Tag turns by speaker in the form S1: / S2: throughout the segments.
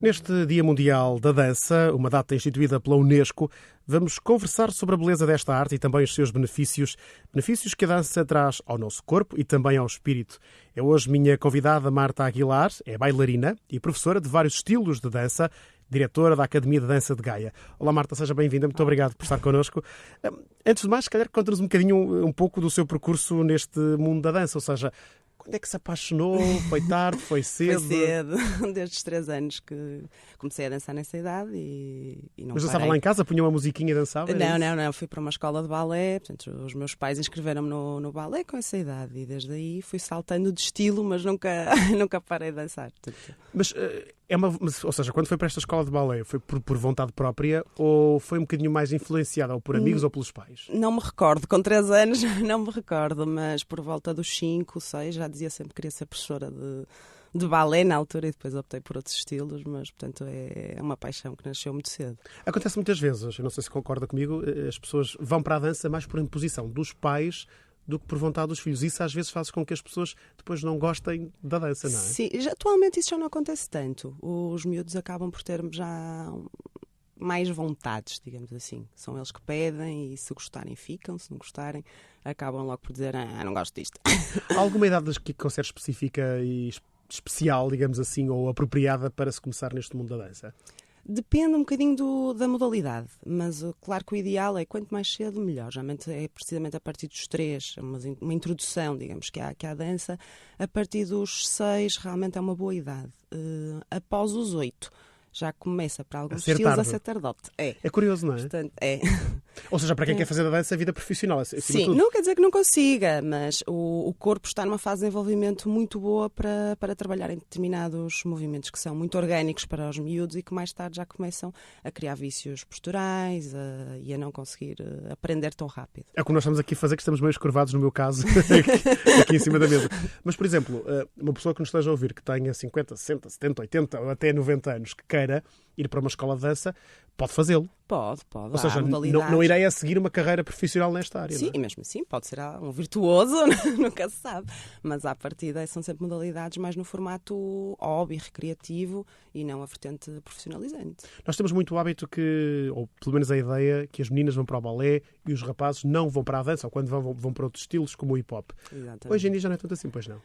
S1: Neste Dia Mundial da Dança, uma data instituída pela Unesco, vamos conversar sobre a beleza desta arte e também os seus benefícios que a dança traz ao nosso corpo e também ao espírito. É hoje minha convidada Marta Aguilar, é bailarina e professora de vários estilos de dança, diretora da Academia de Dança de Gaia. Olá Marta, seja bem-vinda, muito obrigado por estar connosco. Antes de mais, se calhar conta-nos um bocadinho, um pouco do seu percurso neste mundo da dança, ou seja, quando é que se apaixonou? Foi tarde? Foi cedo?
S2: Foi cedo, desde os 3 anos que comecei a dançar nessa idade e não
S1: Mas dançava
S2: parei.
S1: lá em casa, punha uma musiquinha e dançava?
S2: Não, fui para uma escola de balé, portanto os meus pais inscreveram-me no balé com essa idade e desde aí fui saltando de estilo, mas nunca parei de dançar. Portanto,
S1: Mas, ou seja, quando foi para esta escola de balé, foi por vontade própria ou foi um bocadinho mais influenciada ou por amigos ou pelos pais?
S2: não me recordo, com 3 anos não me recordo, mas por volta dos 5, 6 já dizia sempre que queria ser professora de balé na altura e depois optei por outros estilos, mas portanto é uma paixão que nasceu muito cedo.
S1: Acontece muitas vezes, eu não sei se concorda comigo, as pessoas vão para a dança mais por imposição dos pais do que por vontade dos filhos. Isso às vezes faz com que as pessoas depois não gostem da dança, não é?
S2: Sim, atualmente isso já não acontece tanto. Os miúdos acabam por ter já mais vontades, digamos assim. São eles que pedem e se gostarem ficam, se não gostarem acabam logo por dizer não gosto disto.
S1: Há alguma idade que considera específica e especial, digamos assim, ou apropriada para se começar neste mundo da dança?
S2: Depende um bocadinho da modalidade, mas claro que o ideal é quanto mais cedo, melhor. Geralmente é precisamente a partir dos 3, uma introdução, digamos, que à dança. A partir dos 6 realmente é uma boa idade. Após os 8 já começa para alguns estilos a ser tardote.
S1: É curioso, não é?
S2: Portanto, é.
S1: Ou seja, para quem quer fazer da dança a vida profissional.
S2: Sim, não quer dizer que não consiga, mas o corpo está numa fase de desenvolvimento muito boa para trabalhar em determinados movimentos que são muito orgânicos para os miúdos e que mais tarde já começam a criar vícios posturais e a não conseguir aprender tão rápido.
S1: É o que nós estamos aqui a fazer, que estamos meio curvados no meu caso, aqui em cima da mesa. Mas, por exemplo, uma pessoa que nos esteja a ouvir, que tenha 50, 60, 70, 80 ou até 90 anos, que queira ir para uma escola de dança, pode fazê-lo.
S2: Pode.
S1: Ou seja, não irei a seguir uma carreira profissional nesta área.
S2: Sim,
S1: não é?
S2: e mesmo assim pode ser um virtuoso, nunca se sabe. Mas à partida são sempre modalidades mais no formato hobby, recreativo e não a vertente profissionalizante.
S1: Nós temos muito o hábito ou pelo menos a ideia, que as meninas vão para o balé e os rapazes não vão para a dança, ou quando vão para outros estilos, como o hip-hop.
S2: Exatamente.
S1: Hoje em dia já não é tanto assim, pois não?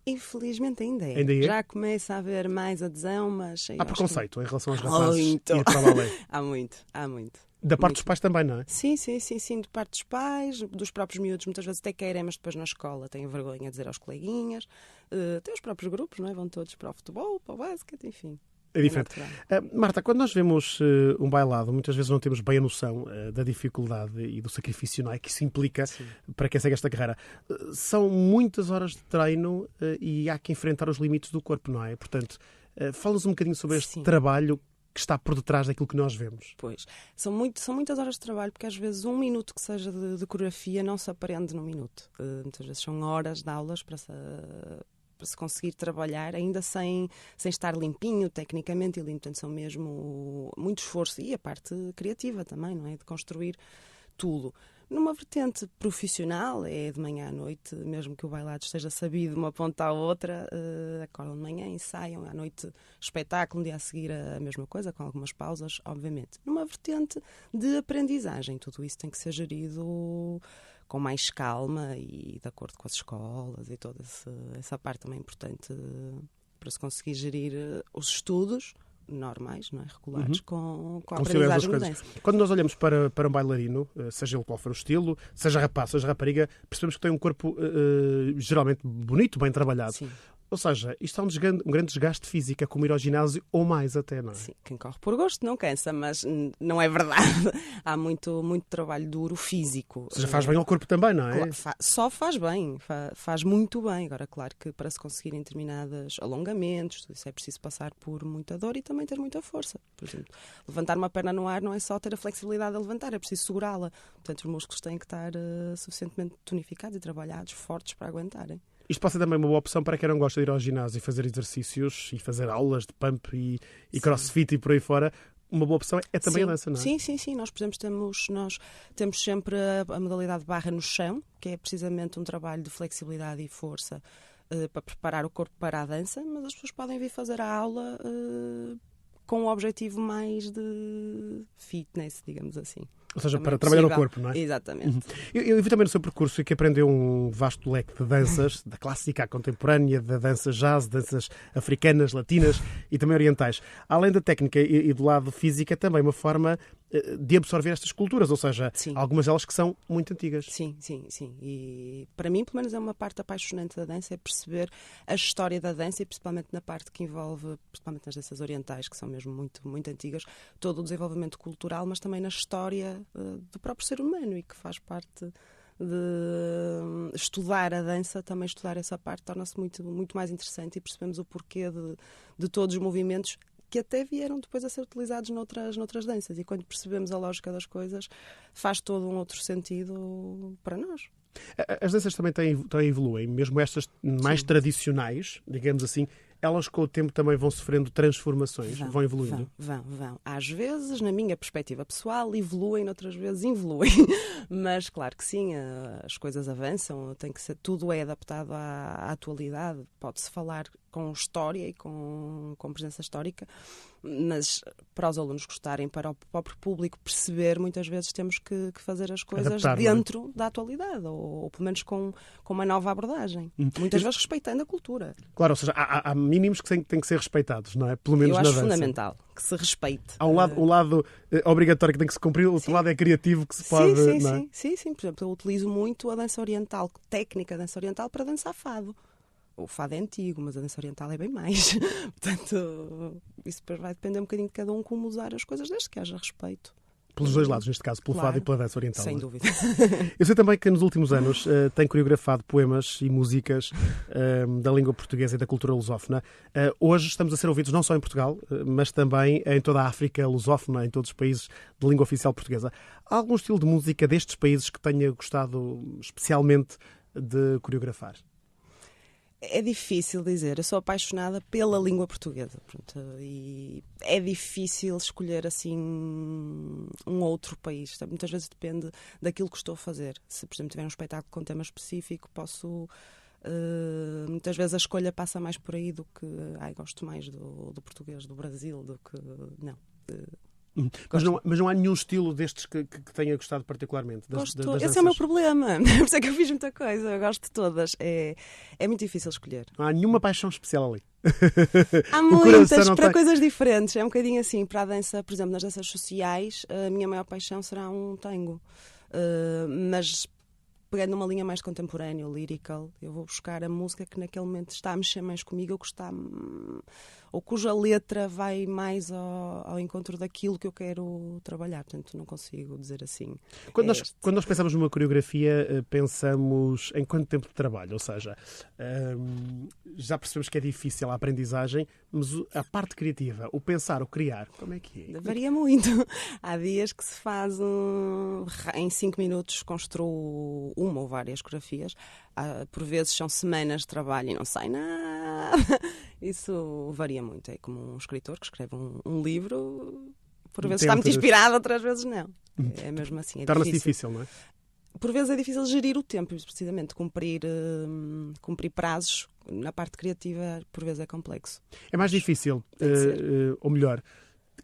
S2: Infelizmente ainda é.
S1: Ainda é?
S2: Já começa a haver mais adesão, mas...
S1: Há preconceito em relação aos rapazes
S2: muito.
S1: ir para o balé.
S2: Há muito.
S1: Da parte dos pais também, não é?
S2: Sim, de parte dos pais, dos próprios miúdos, muitas vezes até querem, mas depois na escola têm vergonha de dizer aos coleguinhas. Tem os próprios grupos, não é? Vão todos para o futebol, para o basquete, enfim.
S1: É diferente. Marta, quando nós vemos um bailado, muitas vezes não temos bem a noção da dificuldade e do sacrifício, não é, que isso implica. Sim. Para quem segue esta carreira. São muitas horas de treino e há que enfrentar os limites do corpo, não é? Portanto, fala-nos um bocadinho sobre este trabalho que está por detrás daquilo que nós vemos.
S2: Pois, são muitas horas de trabalho, porque às vezes 1 minuto que seja de coreografia não se aprende num minuto. Muitas vezes são horas de aulas para se conseguir trabalhar, ainda sem estar limpinho, tecnicamente e limpo. Portanto, são mesmo muito esforço e a parte criativa também, não é? De construir tudo. Numa vertente profissional, é de manhã à noite, mesmo que o bailado esteja sabido de uma ponta à outra, acordam de manhã, ensaiam, à noite espetáculo, no dia a seguir a mesma coisa, com algumas pausas, obviamente. Numa vertente de aprendizagem, tudo isso tem que ser gerido com mais calma e de acordo com as escolas e toda essa parte também importante para se conseguir gerir os estudos normais, não é? Regulares, com a aprendizagem da dança.
S1: Quando nós olhamos para um bailarino, seja ele qual for o estilo, seja rapaz, seja rapariga, percebemos que tem um corpo geralmente bonito, bem trabalhado.
S2: Sim.
S1: Ou seja, isto é um grande desgaste físico, é como ir ao ginásio ou mais até, não é?
S2: Sim, quem corre por gosto não cansa, mas não é verdade. Há muito trabalho duro físico.
S1: Ou seja, faz bem ao corpo também, não é?
S2: Só faz bem, faz muito bem. Agora, claro que para se conseguirem determinados alongamentos, isso é preciso passar por muita dor e também ter muita força. Por exemplo, levantar uma perna no ar não é só ter a flexibilidade de levantar, é preciso segurá-la. Portanto, os músculos têm que estar suficientemente tonificados e trabalhados, fortes para aguentarem.
S1: Isto pode ser também uma boa opção para quem não gosta de ir ao ginásio e fazer exercícios e fazer aulas de pump e crossfit e por aí fora. Uma boa opção é também a dança, não é?
S2: Sim. Nós, por exemplo, temos sempre a modalidade de barra no chão, que é precisamente um trabalho de flexibilidade e força para preparar o corpo para a dança, mas as pessoas podem vir fazer a aula com um objetivo mais de fitness, digamos assim.
S1: Ou seja,
S2: Também
S1: para
S2: é
S1: trabalhar no
S2: possível.
S1: corpo, não é?
S2: Exatamente.
S1: Eu vi também no seu percurso que aprendeu um vasto leque de danças, da clássica à contemporânea, da dança jazz, danças africanas, latinas e também orientais. Além da técnica e do lado físico, é também uma forma de absorver estas culturas, ou seja,
S2: Sim.
S1: algumas delas que são muito antigas.
S2: Sim. E para mim, pelo menos, é uma parte apaixonante da dança, é perceber a história da dança e principalmente na parte que envolve, principalmente nas danças orientais, que são mesmo muito, muito antigas, todo o desenvolvimento cultural, mas também na história do próprio ser humano e que faz parte de estudar a dança, também estudar essa parte torna-se muito, muito mais interessante e percebemos o porquê de todos os movimentos que até vieram depois a ser utilizados noutras danças. E quando percebemos a lógica das coisas, faz todo um outro sentido para nós.
S1: As danças também evoluem, mesmo estas mais tradicionais, digamos assim, elas com o tempo também vão sofrendo transformações, vão evoluindo.
S2: Vão. Às vezes, na minha perspectiva pessoal, evoluem, noutras vezes involuem. Mas claro que sim, as coisas avançam, tem que ser, tudo é adaptado à atualidade. Pode-se falar com história e com presença histórica, mas para os alunos gostarem, para o próprio público perceber, muitas vezes temos que fazer as coisas
S1: adaptar,
S2: dentro da atualidade, ou pelo menos com uma nova abordagem. Muitas vezes respeitando a cultura.
S1: Claro, ou seja, há mínimos que têm que ser respeitados, não é? Pelo menos
S2: eu
S1: na
S2: acho
S1: dança.
S2: fundamental que se respeite.
S1: Há um lado obrigatório que tem que se cumprir, o outro lado é criativo que se pode...
S2: Sim. Por exemplo, eu utilizo muito a dança oriental, técnica dança oriental, para dançar fado. O fado é antigo, mas a dança oriental é bem mais. Portanto, isso depois vai depender um bocadinho de cada um como usar as coisas, desde que haja respeito.
S1: Pelos dois lados, neste caso, pelo fado e pela dança oriental.
S2: Sem dúvida.
S1: Eu sei também que nos últimos anos tem coreografado poemas e músicas da língua portuguesa e da cultura lusófona. Hoje estamos a ser ouvidos não só em Portugal, mas também em toda a África lusófona, em todos os países de língua oficial portuguesa. Há algum estilo de música destes países que tenha gostado especialmente de coreografar?
S2: É difícil dizer. Eu sou apaixonada pela língua portuguesa. Pronto, e é difícil escolher assim um outro país. Muitas vezes depende daquilo que estou a fazer. Se, por exemplo, tiver um espetáculo com tema específico, posso... muitas vezes a escolha passa mais por aí do que... gosto mais do português, do Brasil, do que... Não.
S1: Mas não há nenhum estilo destes que tenha gostado particularmente?
S2: Esse é o meu problema. Por isso é que eu fiz muita coisa. Eu gosto de todas. É muito difícil escolher.
S1: Não há nenhuma paixão especial ali.
S2: Há muitas para coisas diferentes. É um bocadinho assim. Para a dança, por exemplo, nas danças sociais, a minha maior paixão será um tango. Mas pegando numa linha mais contemporânea, lyrical, eu vou buscar a música que naquele momento está a mexer mais comigo, ou cuja letra vai mais ao encontro daquilo que eu quero trabalhar. Portanto, não consigo dizer assim.
S1: Quando nós pensamos numa coreografia, pensamos em quanto tempo de trabalho? Ou seja, já percebemos que é difícil a aprendizagem, mas a parte criativa, o pensar, o criar, como é que é?
S2: Varia muito. Há dias que se faz em 5 minutos construo uma ou várias coreografias. Por vezes são semanas de trabalho e não sai nada. Isso varia muito. É como um escritor que escreve um livro, por vezes está muito inspirado, outras vezes não. É mesmo assim. É
S1: torna-se difícil, não é?
S2: Por vezes é difícil gerir o tempo, precisamente cumprir prazos. Na parte criativa, por vezes é complexo.
S1: É mais difícil, ou melhor,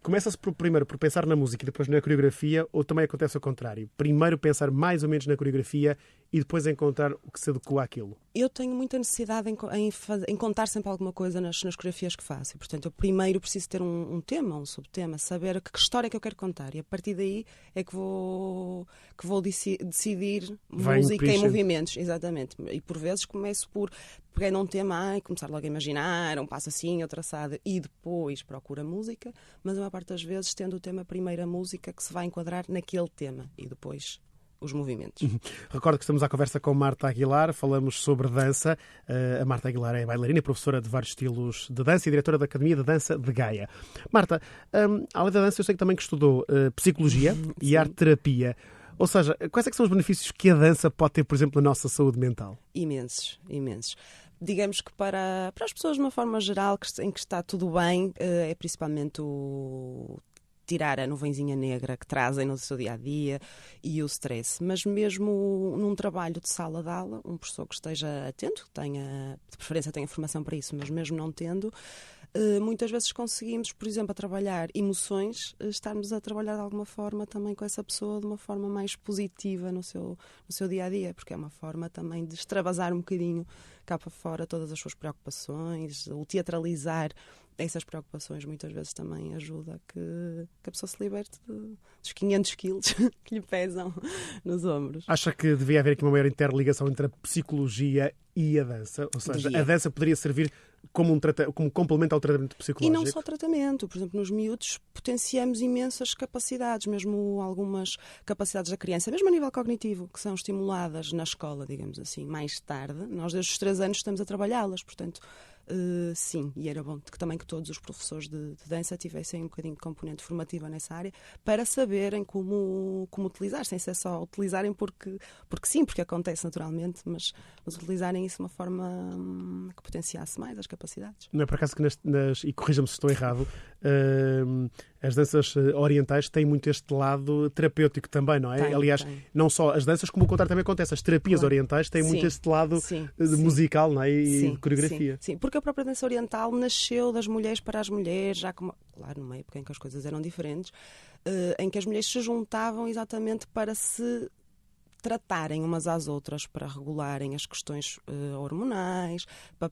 S1: começa-se primeiro por pensar na música e depois na coreografia, ou também acontece ao contrário? Primeiro pensar mais ou menos na coreografia e depois encontrar o que se adequa àquilo? Eu
S2: tenho muita necessidade em contar sempre alguma coisa nas coreografias que faço. E, portanto, eu primeiro preciso ter um tema, um subtema, saber que história é que eu quero contar. E a partir daí é que vou decidir música e movimentos. Exatamente. E por vezes começo por pegar num tema e começar logo a imaginar, um passo assim, outro assado, e depois procuro a música. Mas a maior parte das vezes tendo o tema primeiro a música que se vai enquadrar naquele tema e depois os movimentos.
S1: Recordo que estamos à conversa com Marta Aguilar, falamos sobre dança. A Marta Aguilar é bailarina e professora de vários estilos de dança e diretora da Academia de Dança de Gaia. Marta, além da dança, eu sei que também estudou psicologia e arte-terapia. Ou seja, quais é que são os benefícios que a dança pode ter, por exemplo, na nossa saúde mental?
S2: Imensos. Digamos que para as pessoas, de uma forma geral, em que está tudo bem, é principalmente tirar a nuvenzinha negra que trazem no seu dia-a-dia e o stress. Mas mesmo num trabalho de sala de aula, um professor que esteja atento, de preferência tenha formação para isso, mas mesmo não tendo, muitas vezes conseguimos, por exemplo, a trabalhar emoções, estarmos a trabalhar de alguma forma também com essa pessoa de uma forma mais positiva no seu dia-a-dia, porque é uma forma também de extravasar um bocadinho cá para fora todas as suas preocupações, o teatralizar essas preocupações muitas vezes também ajuda que a pessoa se liberte dos 500 quilos que lhe pesam nos ombros.
S1: Acha que devia haver aqui uma maior interligação entre a psicologia e a dança? Ou seja, a dança poderia servir como como complemento ao tratamento psicológico?
S2: E não só tratamento. Por exemplo, nos miúdos potenciamos imensas capacidades, mesmo algumas capacidades da criança, mesmo a nível cognitivo, que são estimuladas na escola, digamos assim, mais tarde. Nós desde os 3 anos estamos a trabalhá-las, portanto, sim, e era bom que todos os professores de dança tivessem um bocadinho de componente formativa nessa área para saberem como utilizar, sem ser só utilizarem porque sim, porque acontece naturalmente, mas utilizarem isso de uma forma que potenciasse mais as capacidades.
S1: Não é por acaso que e corrija-me se estou errado, as danças orientais têm muito este lado terapêutico também, não é? Aliás, não só as danças, como o contrário também acontece. As terapias orientais têm muito este lado musical, não é? E de coreografia.
S2: Sim, porque a própria dança oriental nasceu das mulheres para as mulheres, já como, claro, numa época em que as coisas eram diferentes, em que as mulheres se juntavam exatamente para se tratarem umas às outras, para regularem as questões hormonais, para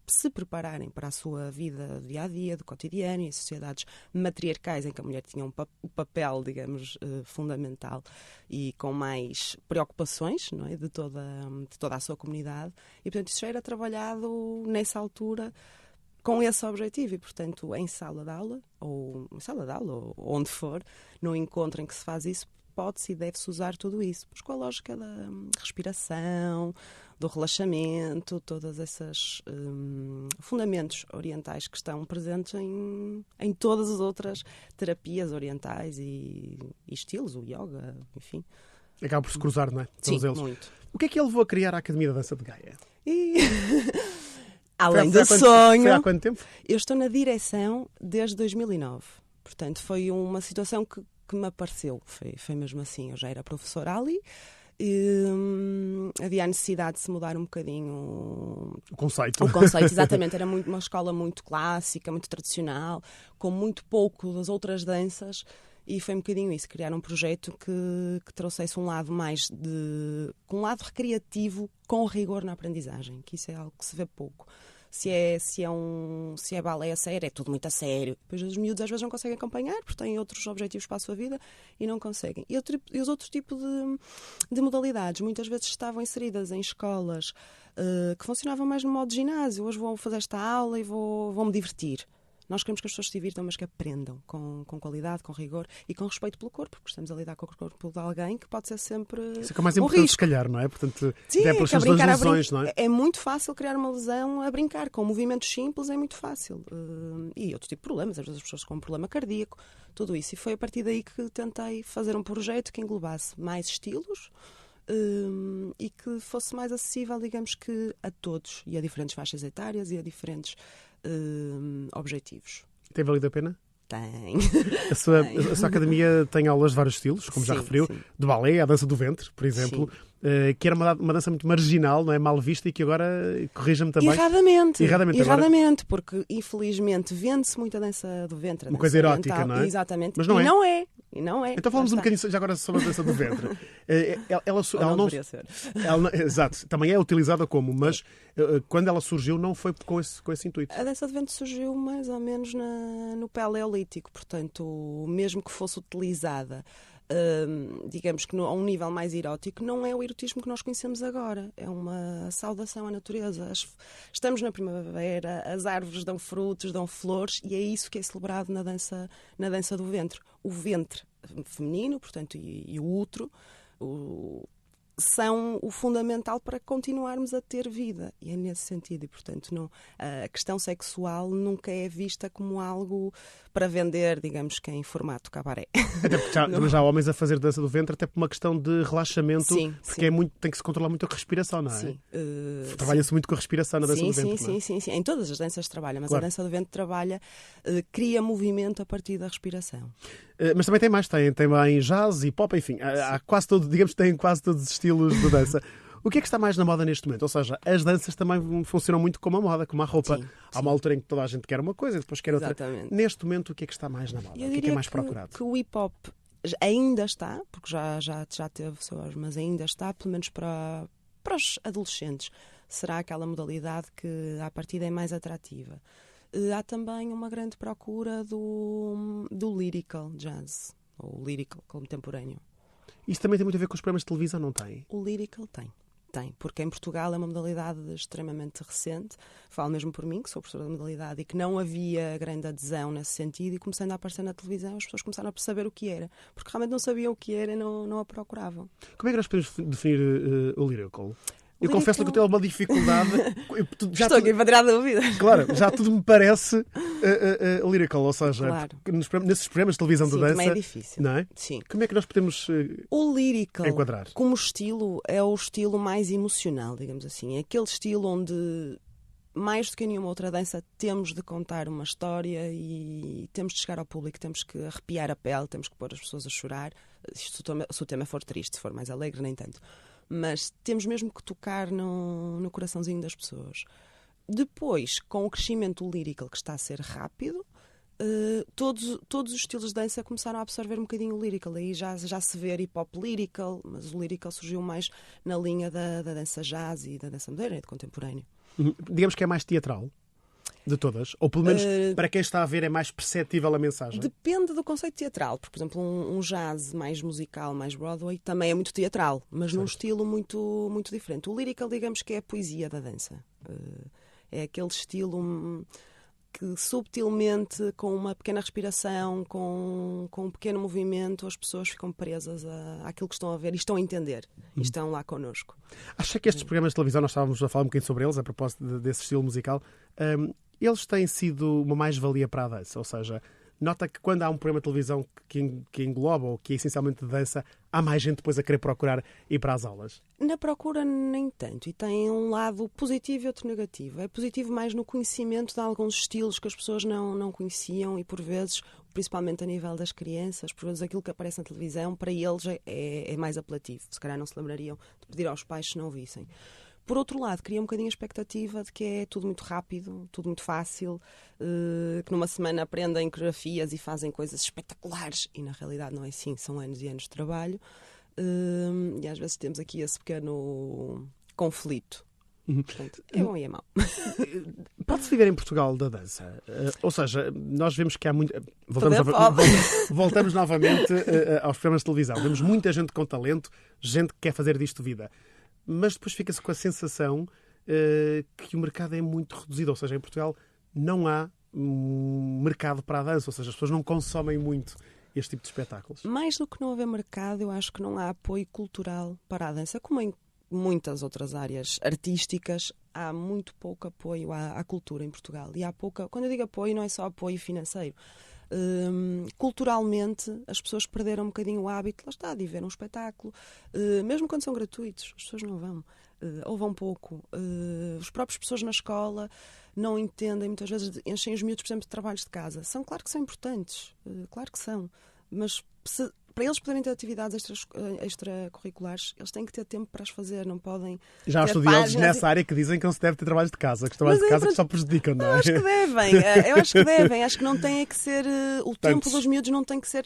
S2: se prepararem para a sua vida dia-a-dia, do cotidiano, e em sociedades matriarcais em que a mulher tinha um papel, digamos, fundamental e com mais preocupações, não é, de toda a sua comunidade. E, portanto, isso já era trabalhado nessa altura com esse objetivo e, portanto, em sala de aula, ou onde for, no encontro em que se faz isso, pode-se e deve-se usar tudo isso, pois com a lógica da respiração, do relaxamento, todos esses fundamentos orientais que estão presentes em todas as outras terapias orientais e estilos, o yoga, enfim.
S1: Acaba por se cruzar, não é?
S2: Sim,
S1: eles.
S2: muito.
S1: O que é que ele levou a criar a Academia da Dança de Gaia?
S2: Além do sonho...
S1: Foi há quanto tempo?
S2: Eu estou na direção desde 2009. Portanto, foi uma situação que me apareceu. Foi mesmo assim. Eu já era professora ali. Havia a necessidade de se mudar um bocadinho
S1: o conceito.
S2: Exatamente. Era uma escola muito clássica, muito tradicional, com muito pouco das outras danças. E foi um bocadinho isso, criar um projeto que trouxesse um lado mais um lado recreativo com rigor na aprendizagem, que isso é algo que se vê pouco. Se é balé a sério, é tudo muito a sério. Depois os miúdos às vezes não conseguem acompanhar, porque têm outros objetivos para a sua vida e não conseguem. E os outros tipos de modalidades muitas vezes estavam inseridas em escolas que funcionavam mais no modo de ginásio. Hoje vou fazer esta aula e vou me divertir. Nós queremos que as pessoas se divirtam, mas que aprendam com qualidade, com rigor e com respeito pelo corpo, porque estamos a lidar com o corpo de alguém que pode ser sempre
S1: isso é que é mais importante, se calhar, não é? Portanto,
S2: sim,
S1: é pelas lesões, não é?
S2: É muito fácil criar uma lesão a brincar. Com movimentos simples é muito fácil. E outro tipo de problemas, às vezes as pessoas com um problema cardíaco, tudo isso. E foi a partir daí que tentei fazer um projeto que englobasse mais estilos e que fosse mais acessível, digamos que a todos, e a diferentes faixas etárias e a diferentes objetivos.
S1: Tem valido a pena?
S2: Tem.
S1: A sua academia tem aulas de vários estilos, como já referiu,
S2: sim.
S1: de balé, a dança do ventre, por exemplo, que era uma dança muito marginal, não é? Mal vista e que agora, corrija-me também...
S2: Erradamente, porque infelizmente vende-se muito a dança do ventre.
S1: Uma coisa erótica,
S2: oriental,
S1: não é?
S2: Exatamente.
S1: Mas não é.
S2: E não é.
S1: Então falamos um bocadinho já agora sobre a dança do ventre. Ela não deveria ser. Exato, também é utilizada como, mas quando ela surgiu não foi com esse intuito.
S2: A dança do ventre surgiu mais ou menos no paleolítico, portanto, mesmo que fosse utilizada digamos que a um nível mais erótico, não é o erotismo que nós conhecemos agora, é uma saudação à natureza. Estamos na primavera, as árvores dão frutos, dão flores, e é isso que é celebrado na dança do ventre. O ventre feminino, portanto, e o útero, são o fundamental para continuarmos a ter vida. E é nesse sentido. E, portanto, a questão sexual nunca é vista como algo para vender, digamos que em formato cabaré.
S1: Até porque já há homens a fazer dança do ventre, até por uma questão de relaxamento,
S2: sim,
S1: porque
S2: sim.
S1: tem que se controlar muito a respiração, não é?
S2: Sim.
S1: Trabalha-se muito com a respiração na dança do ventre.
S2: Sim. Em todas as danças trabalha, mas
S1: claro.
S2: a dança do ventre trabalha, cria movimento a partir da respiração.
S1: Mas também tem mais, tem também jazz e pop, enfim, há quase todo, digamos que tem quase todos os estilos de dança. O que é que está mais na moda neste momento? Ou seja, as danças também funcionam muito como a moda, como a roupa.
S2: Sim.
S1: Há uma altura em que toda a gente quer uma coisa e depois quer outra.
S2: Exatamente.
S1: Neste momento, o que é que está mais na moda?
S2: Eu
S1: o que é mais procurado?
S2: Que o hip-hop ainda está, porque já teve seus, mas ainda está, pelo menos para os adolescentes. Será aquela modalidade que, à partida, é mais atrativa. Há também uma grande procura do lyrical jazz, ou lyrical contemporâneo.
S1: Isso também tem muito a ver com os programas de televisão, não tem?
S2: O lyrical tem, porque em Portugal é uma modalidade extremamente recente. Falo mesmo por mim, que sou professora da modalidade, e que não havia grande adesão nesse sentido, e começando a aparecer na televisão, as pessoas começaram a perceber o que era, porque realmente não sabiam o que era e não a procuravam.
S1: Como é que nós podemos definir o lyrical? Eu confesso que eu tenho alguma dificuldade.
S2: Estou aqui para tirar dúvidas.
S1: Claro, já tudo me parece lyrical, ou seja,
S2: claro.
S1: Nesses programas de televisão de dança.
S2: Também é difícil.
S1: Não é?
S2: Sim.
S1: Como é que nós podemos
S2: o lyrical,
S1: enquadrar?
S2: Como estilo, é o estilo mais emocional, digamos assim. É aquele estilo onde, mais do que nenhuma outra dança, temos de contar uma história e temos de chegar ao público, temos que arrepiar a pele, temos que pôr as pessoas a chorar. Se o tema for triste, se for mais alegre, nem tanto. Mas temos mesmo que tocar no coraçãozinho das pessoas. Depois, com o crescimento lírico que está a ser rápido, todos os estilos de dança começaram a absorver um bocadinho o lyrical. Aí já se vê hip-hop lyrical, mas o lyrical surgiu mais na linha da dança jazz e da dança moderna e de contemporâneo.
S1: Digamos que é mais teatral de todas? Ou pelo menos para quem está a ver é mais perceptível a mensagem?
S2: Depende do conceito teatral. Porque, por exemplo, um jazz mais musical, mais Broadway, também é muito teatral, mas num estilo muito, muito diferente. O lyrical, digamos que é a poesia da dança. É aquele estilo que subtilmente, com uma pequena respiração, com um pequeno movimento, as pessoas ficam presas àquilo que estão a ver e estão a entender. E estão lá connosco.
S1: Acha que estes programas de televisão, nós estávamos a falar um bocadinho sobre eles, a propósito desse estilo musical, eles têm sido uma mais-valia para a dança? Ou seja, nota que quando há um programa de televisão que engloba ou que é essencialmente de dança, há mais gente depois a querer procurar ir para as aulas?
S2: Na procura, nem tanto. E tem um lado positivo e outro negativo. É positivo mais no conhecimento de alguns estilos que as pessoas não conheciam e, por vezes, principalmente a nível das crianças, por vezes aquilo que aparece na televisão, para eles é mais apelativo. Se calhar não se lembrariam de pedir aos pais se não o vissem. Por outro lado, cria um bocadinho a expectativa de que é tudo muito rápido, tudo muito fácil, que numa semana aprendem coreografias e fazem coisas espetaculares. E na realidade não é assim, são anos e anos de trabalho. E às vezes temos aqui esse pequeno conflito. Portanto, é bom e é mau.
S1: Pode-se viver em Portugal da dança? Ou seja, nós vemos que há muito... Voltamos novamente aos programas de televisão. Vemos muita gente com talento, gente que quer fazer disto vida. Mas depois fica-se com a sensação que o mercado é muito reduzido. Ou seja, em Portugal não há mercado para a dança. Ou seja, as pessoas não consomem muito este tipo de espetáculos.
S2: Mais do que não haver mercado, eu acho que não há apoio cultural para a dança. Como em muitas outras áreas artísticas, há muito pouco apoio à cultura em Portugal. E há pouca... Quando eu digo apoio, não é só apoio financeiro. Culturalmente as pessoas perderam um bocadinho o hábito, lá está, de ver um espetáculo, mesmo quando são gratuitos, as pessoas não vão, ou vão pouco. Os próprios pessoas na escola não entendem, muitas vezes enchem os miúdos, por exemplo, de trabalhos de casa. Claro que são importantes, claro que são, mas para eles poderem ter atividades extracurriculares, eles têm que ter tempo para as fazer, não podem...
S1: Já há estudiosos nessa área que dizem que não se deve ter trabalhos de casa, que os trabalhos de casa que só prejudicam, não é?
S2: Eu acho que devem, acho que não tem que ser... O tempo dos miúdos não tem que ser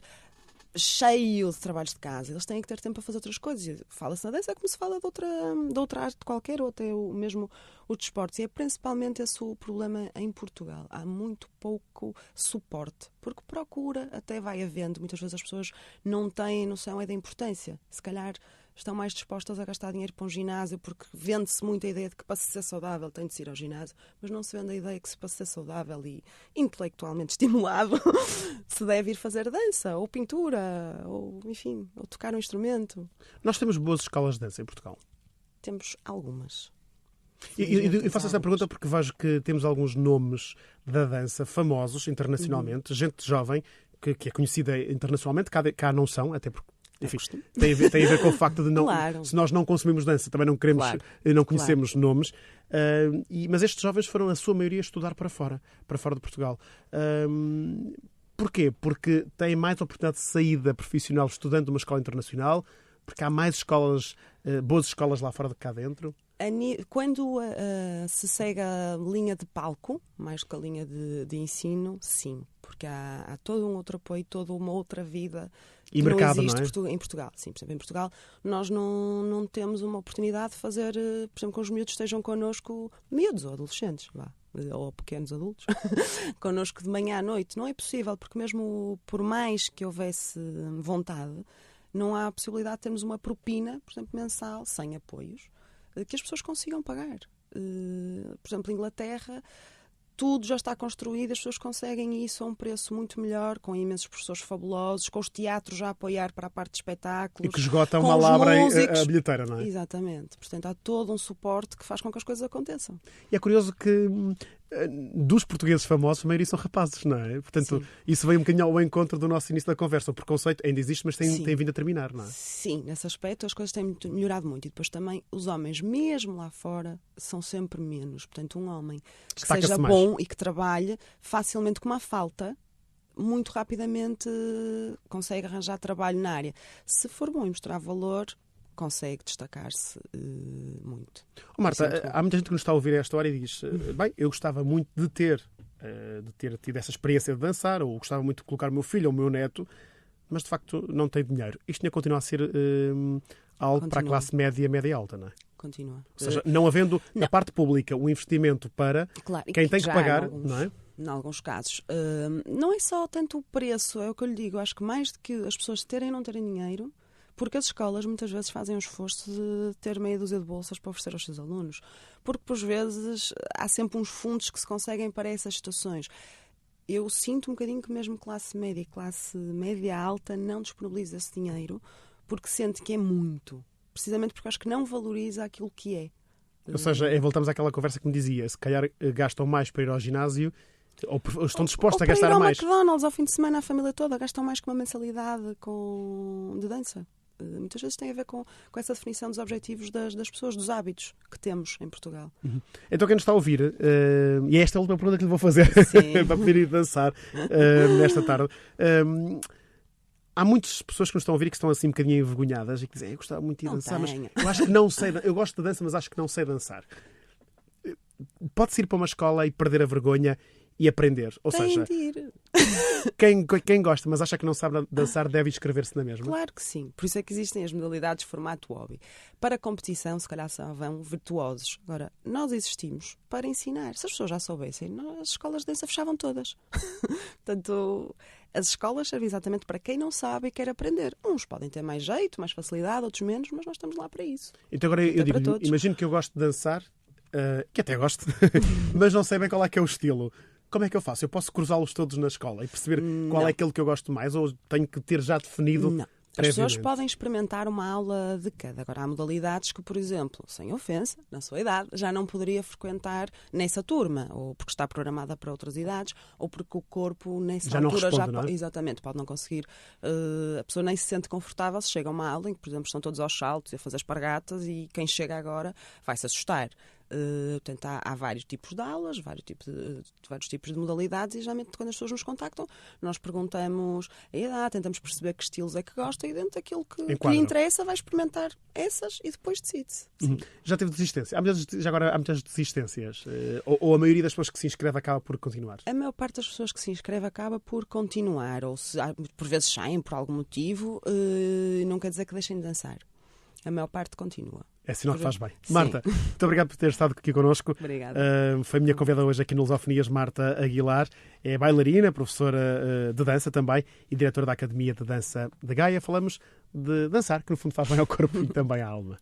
S2: cheio de trabalhos de casa, eles têm que ter tempo para fazer outras coisas. Fala-se na dança como se fala de outra arte qualquer, ou até mesmo os desportos. E é principalmente esse o problema em Portugal. Há muito pouco suporte, porque procura até vai havendo. Muitas vezes as pessoas não têm noção da importância. Se calhar estão mais dispostas a gastar dinheiro para um ginásio, porque vende-se muito a ideia de que para ser saudável tem de se ir ao ginásio, mas não se vende a ideia que se para ser saudável e intelectualmente estimulado se deve ir fazer dança, ou pintura, ou enfim, ou tocar um instrumento.
S1: Nós temos boas escolas de dança em Portugal.
S2: Temos algumas.
S1: Eu faço essa pergunta porque vejo que temos alguns nomes da dança famosos internacionalmente, gente jovem que é conhecida internacionalmente, cá não são, até porque, enfim, tem a ver com o facto de não,
S2: claro.
S1: Se nós não consumimos dança, também não queremos, não conhecemos nomes, mas estes jovens foram, a sua maioria, estudar para fora de Portugal. Porquê? Porque têm mais oportunidade de saída profissional estudando numa escola internacional, porque há mais escolas, boas escolas lá fora do que cá dentro.
S2: Quando se segue a linha de palco, mais que a linha de ensino, sim. Porque há todo um outro apoio, toda uma outra vida
S1: e
S2: que
S1: mercado,
S2: não existe
S1: não é?
S2: Em Portugal. Sim, por exemplo, em Portugal nós não temos uma oportunidade de fazer, por exemplo, que os miúdos estejam connosco, miúdos ou adolescentes, ou pequenos adultos, connosco de manhã à noite. Não é possível, porque mesmo por mais que houvesse vontade, não há a possibilidade de termos uma propina, por exemplo, mensal, sem apoios, que as pessoas consigam pagar. Por exemplo, em Inglaterra, tudo já está construído, as pessoas conseguem isso a um preço muito melhor, com imensos professores fabulosos, com os teatros já a apoiar para a parte de espetáculos.
S1: E que esgotam uma labra a bilheteira, não é?
S2: Exatamente. Portanto, há todo um suporte que faz com que as coisas aconteçam.
S1: E é curioso que dos portugueses famosos, a maioria são rapazes, não é? Portanto, isso vem um bocadinho ao encontro do nosso início da conversa. O preconceito ainda existe, mas tem vindo a terminar, não é?
S2: Sim, nesse aspecto as coisas têm melhorado muito. E depois também os homens, mesmo lá fora, são sempre menos. Portanto, um homem que seja bom e que trabalhe, facilmente com uma falta, muito rapidamente consegue arranjar trabalho na área. Se for bom e mostrar valor, consegue destacar-se muito.
S1: Marta, há muita gente que nos está a ouvir esta hora e diz bem, eu gostava muito de ter tido essa experiência de dançar, ou gostava muito de colocar o meu filho ou o meu neto, mas de facto não tem dinheiro. Isto ainda continua a ser algo para a classe média alta, não é?
S2: Continua.
S1: Ou seja, não havendo na parte pública o investimento para quem tem que pagar, não é?
S2: Em alguns casos. Não é só tanto o preço, é o que eu lhe digo. Acho que mais do que as pessoas terem ou não terem dinheiro, porque as escolas muitas vezes fazem um esforço de ter meia dúzia de bolsas para oferecer aos seus alunos. Porque, por vezes, há sempre uns fundos que se conseguem para essas situações. Eu sinto um bocadinho que mesmo classe média alta não disponibiliza esse dinheiro porque sente que é muito. Precisamente porque acho que não valoriza aquilo que é.
S1: Ou seja, voltamos àquela conversa que me dizia, se calhar gastam mais para ir ao ginásio, ou estão dispostos a gastar mais.
S2: Ou para ir ao McDonald's ao fim de semana, a família toda, gastam mais que uma mensalidade de dança. Muitas vezes tem a ver com essa definição dos objetivos das pessoas, dos hábitos que temos em Portugal.
S1: Então quem nos está a ouvir, e esta é a última pergunta que lhe vou fazer para poder ir dançar nesta tarde. Há muitas pessoas que nos estão a ouvir que estão assim um bocadinho envergonhadas e que dizem, eu gostava muito de dançar, mas eu acho que não sei, eu gosto de dança, mas acho que não sei dançar. Pode-se ir para uma escola e perder a vergonha e aprender. Ou seja, quem gosta, mas acha que não sabe dançar, deve inscrever-se na mesma?
S2: Claro que sim. Por isso é que existem as modalidades de formato hobby. Para a competição, se calhar só vão virtuosos. Agora, nós existimos para ensinar. Se as pessoas já soubessem, as escolas de dança fechavam todas. Portanto, as escolas servem exatamente para quem não sabe e quer aprender. Uns podem ter mais jeito, mais facilidade, outros menos, mas nós estamos lá para isso.
S1: Então agora eu digo, imagino que eu gosto de dançar, que até gosto, mas não sei bem qual é que é o estilo. Como é que eu faço? Eu posso cruzá-los todos na escola e perceber qual é aquele que eu gosto mais, ou tenho que ter já definido?
S2: Não. As pessoas podem experimentar uma aula de cada. Agora, há modalidades que, por exemplo, sem ofensa, na sua idade, já não poderia frequentar nessa turma, ou porque está programada para outras idades, ou porque o corpo nessa
S1: já
S2: altura
S1: não responde, não é?
S2: Exatamente, pode não conseguir. A pessoa nem se sente confortável se chega a uma aula em que, por exemplo, estão todos aos saltos e a fazer espargatas e quem chega agora vai se assustar. Portanto, há vários tipos de aulas, vários tipos de modalidades e geralmente quando as pessoas nos contactam nós perguntamos a idade, tentamos perceber que estilos é que gosta e dentro daquilo que lhe interessa vai experimentar essas e depois decide-se.
S1: Já teve desistência? Há muitas desistências? Ou a maioria das pessoas que se inscreve acaba por continuar?
S2: A maior parte das pessoas que se inscreve acaba por continuar ou por vezes saem por algum motivo, não quer dizer que deixem de dançar. A maior parte continua.
S1: É sinal que faz bem.
S2: Sim.
S1: Marta, muito obrigado por ter estado aqui connosco.
S2: Obrigada.
S1: Foi a minha convidada hoje aqui no Lusofonias, Marta Aguilar. É bailarina, professora de dança também e diretora da Academia de Dança de Gaia. Falamos de dançar, que no fundo faz bem ao corpo e também à alma.